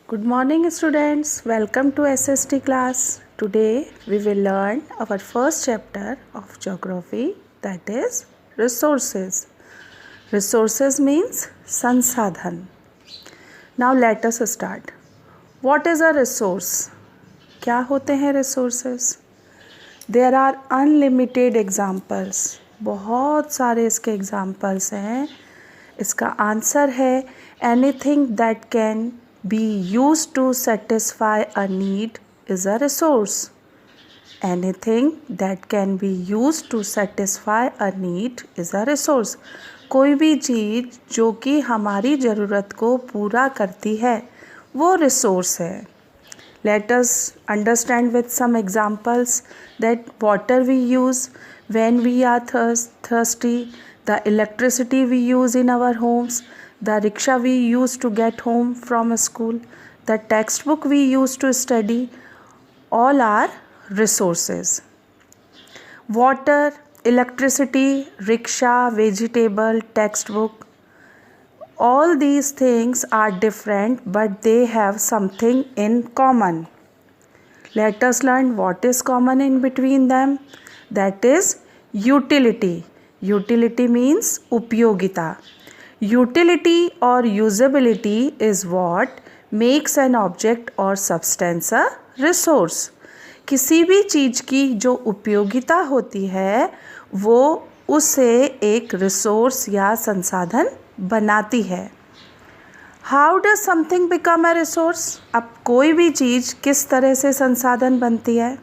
Good morning students, welcome to SST class. Today we will learn our first chapter of geography, that is resources. Resources means sansadhan. Now let us start. What is a resource? क्या होते हैं resources? There are unlimited examples. बहुत सारे इसके examples हैं. इसका answer है anything that can be used to satisfy a need is a resource. Anything that can be used to satisfy a need is a resource. कोई भी चीज़ जो कि हमारी ज़रूरत को पूरा करती है वो resource है. Let us understand with some examples that water we use when we are thirsty, the electricity we use in our homes, the rickshaw we use to get home from school, the textbook we use to study, all are resources. Water, electricity, rickshaw, vegetable, textbook, all these things are different but they have something in common. Let us learn what is common in between them. That is utility. Utility means उपयोगिता. Utility or usability is what makes an object or substance a resource. किसी भी चीज़ की जो उपयोगिता होती है वो उसे एक रिसोर्स या संसाधन बनाती है. How does something become a resource? अब कोई भी चीज़ किस तरह से संसाधन बनती है?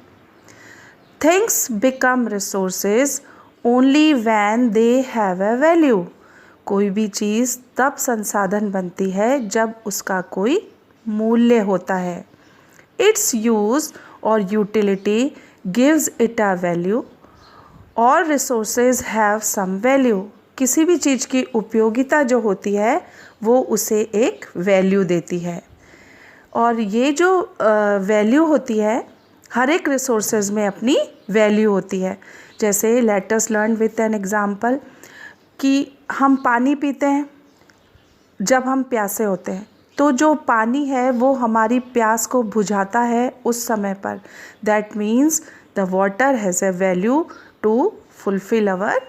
Things become resources only when they have a value. कोई भी चीज़ तब संसाधन बनती है जब उसका कोई मूल्य होता है. Its use or utility gives it a value. All resources have some value. किसी भी चीज़ की उपयोगिता जो होती है वो उसे एक वैल्यू देती है. और ये जो वैल्यू होती है हर एक रिसोर्सेज में अपनी वैल्यू होती है. जैसे let us learn with an example कि हम पानी पीते हैं जब हम प्यासे होते हैं तो जो पानी है वो हमारी प्यास को बुझाता है उस समय पर. That means the water has a value to fulfil our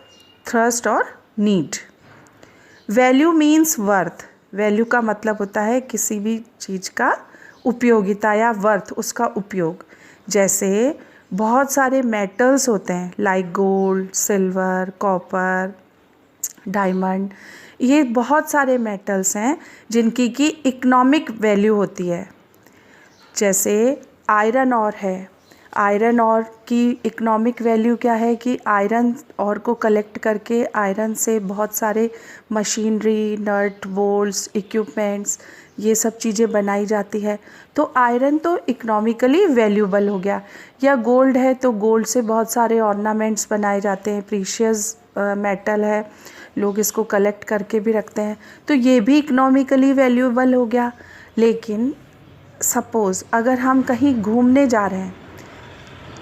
thirst और need. Value means worth. Value का मतलब होता है किसी भी चीज़ का उपयोगिता या वर्थ, उसका उपयोग. जैसे बहुत सारे मेटल्स होते हैं like gold, silver, copper, diamond. ये बहुत सारे मेटल्स हैं जिनकी की इकोनॉमिक वैल्यू होती है. जैसे आयरन ऑर है. आयरन ऑर की इकोनॉमिक वैल्यू क्या है कि आयरन ऑर को कलेक्ट करके आयरन से बहुत सारे मशीनरी, नट, बोल्ट्स, इक्विपमेंट्स, ये सब चीज़ें बनाई जाती है. तो आयरन तो इकोनॉमिकली वैल्यूबल हो गया. या गोल्ड है तो गोल्ड से बहुत सारे ऑर्नामेंट्स बनाए जाते हैं. प्रीशियस मेटल है, लोग इसको कलेक्ट करके भी रखते हैं तो ये भी इकोनॉमिकली वैल्यूबल हो गया. लेकिन सपोज़ अगर हम कहीं घूमने जा रहे हैं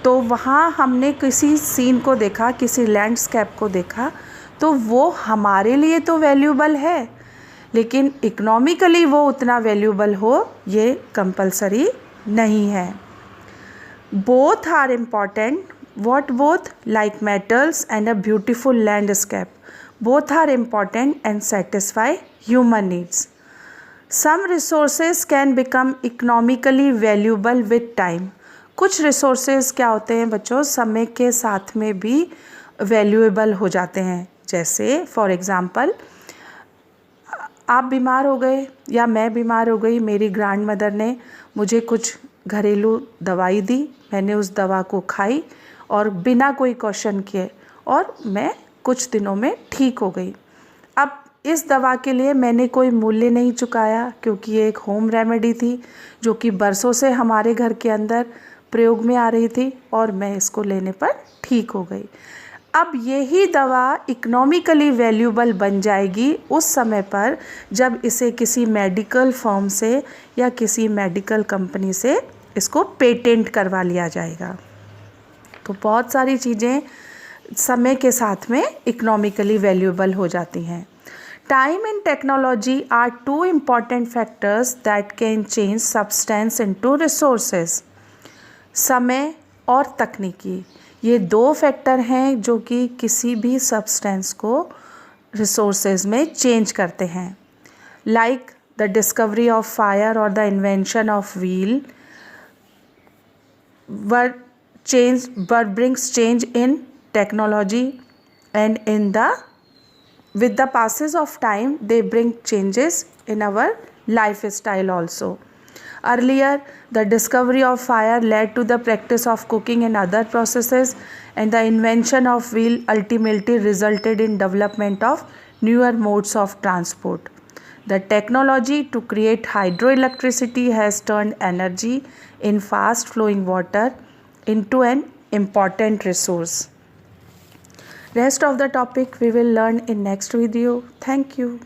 तो वहाँ हमने किसी सीन को देखा, किसी लैंडस्केप को देखा तो वो हमारे लिए तो वैल्यूबल है लेकिन इकोनॉमिकली वो उतना वैल्यूबल हो ये कंपलसरी नहीं है. Both are important. What both? Like metals and a beautiful landscape. Both are important and satisfy human needs. Some resources can become economically valuable with time. कुछ resources क्या होते हैं बच्चों, समय के साथ में भी valuable हो जाते हैं. जैसे for example आप बीमार हो गए या मैं बीमार हो गई, मेरी ग्रैंड मदर ने मुझे कुछ घरेलू दवाई दी, मैंने उस दवा को खाई और बिना कोई क्वेश्चन किए और मैं कुछ दिनों में ठीक हो गई. अब इस दवा के लिए मैंने कोई मूल्य नहीं चुकाया क्योंकि ये एक होम रेमेडी थी जो कि बरसों से हमारे घर के अंदर प्रयोग में आ रही थी और मैं इसको लेने पर ठीक हो गई. अब यही दवा इकोनॉमिकली वैल्यूबल बन जाएगी उस समय पर जब इसे किसी मेडिकल फर्म से या किसी मेडिकल कंपनी से इसको पेटेंट करवा लिया जाएगा. तो बहुत सारी चीज़ें समय के साथ में इकोनॉमिकली वैल्यूबल हो जाती हैं. Time and technology are two important factors that can change substance into resources. समय और तकनीकी, ये दो फैक्टर हैं जो कि किसी भी सब्सटेंस को रिसोर्सेज में चेंज करते हैं. Like the discovery of fire और the invention of wheel brings change in technology, and with the passage of time they bring changes in our lifestyle also. Earlier, the discovery of fire led to the practice of cooking and other processes, and the invention of wheel ultimately resulted in development of newer modes of transport. The technology to create hydroelectricity has turned energy in fast flowing water into an important resource. Rest of the topic we will learn in next video. Thank you.